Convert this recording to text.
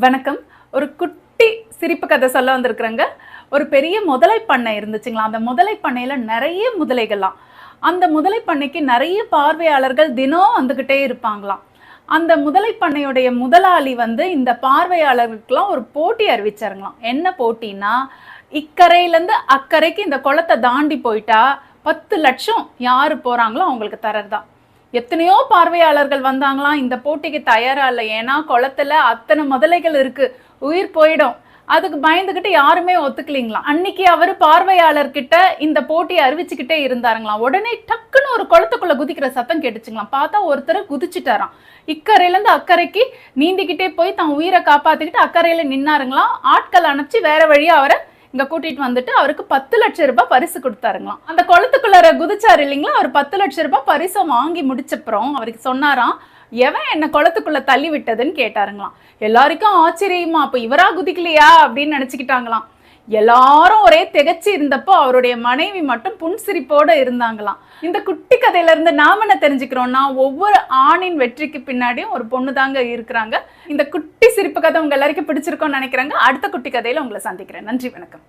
வணக்கம். ஒரு குட்டி சிரிப்பு கதை சொல்ல வந்திருக்கிறேங்க. ஒரு பெரிய முதலை பண்ணை இருந்துச்சுங்களா. அந்த முதலை பண்ணையில நிறைய முதலைகள்லாம். அந்த முதலை பண்ணைக்கு நிறைய பார்வையாளர்கள் தினம் வந்துகிட்டே இருப்பாங்களாம். அந்த முதலை பண்ணையுடைய முதலாளி இந்த பார்வையாளர்களுக்கெல்லாம் ஒரு போட்டி அறிவிச்சாருங்களாம். என்ன போட்டின்னா, இக்கரையிலேருந்து அக்கறைக்கு இந்த குளத்தை தாண்டி போயிட்டா 10 லட்சம் யாரு போறாங்களோ அவங்களுக்கு தரதான். எத்தனையோ பார்வையாளர்கள் வந்தாங்களாம். இந்த போட்டிக்கு தயாரா இல்லை. ஏன்னா குளத்துல அத்தனை முதலைகள் இருக்கு, உயிர் போயிடும். அதுக்கு பயந்துகிட்டு யாருமே ஒத்துக்கலீங்களாம். அன்னைக்கு அவரு பார்வையாளர்கிட்ட இந்த போட்டியை அறிவிச்சுக்கிட்டே இருந்தாருங்களாம். உடனே டக்குன்னு ஒரு குளத்துக்குள்ள குதிக்கிற சத்தம் கேட்டுச்சுங்களாம். பார்த்தா ஒருத்தர் குதிச்சுட்டாராம். இக்கரையில இருந்து அக்கறைக்கு நீந்திக்கிட்டே போய் தான் உயிரை காப்பாத்திக்கிட்டு அக்கறையில நின்னாருங்களாம். ஆட்கள் அனுப்பிச்சு வேற வழியா அவரை இங்க கூட்டிட்டு வந்துட்டு அவருக்கு 10 லட்சம் ரூபாய் பரிசு கொடுத்தாருங்களாம். அந்த குளத்துக்குள்ள குதிச்சாரு இல்லைங்களா, அவர் 10 லட்சம் ரூபாய் பரிசை வாங்கி முடிச்சப்புறம் அவருக்கு சொன்னாராம், எவன் என்ன குளத்துக்குள்ள தள்ளி விட்டதுன்னு கேட்டாருங்களாம். எல்லாருக்கும் ஆச்சரியமா, அப்ப இவரா குதிக்கலையா அப்படின்னு நினைச்சுக்கிட்டாங்களாம். எல்லாரும் ஒரே திகச்சு இருந்தப்போ அவருடைய மனைவி மட்டும் புன்சிரிப்போட இருந்தாங்களாம். இந்த குட்டி கதையில இருந்து நாம என்ன தெரிஞ்சுக்கிறோம்னா, ஒவ்வொரு ஆணின் வெற்றிக்கு பின்னாடியும் ஒரு பொண்ணு தாங்க இருக்கிறாங்க. இந்த குட்டி சிரிப்பு கதை உங்க எல்லாருக்கும் பிடிச்சிருக்கோம்னு நினைக்கிறேங்க. அடுத்த குட்டி கதையில உங்களை சந்திக்கிறேன். நன்றி, வணக்கம்.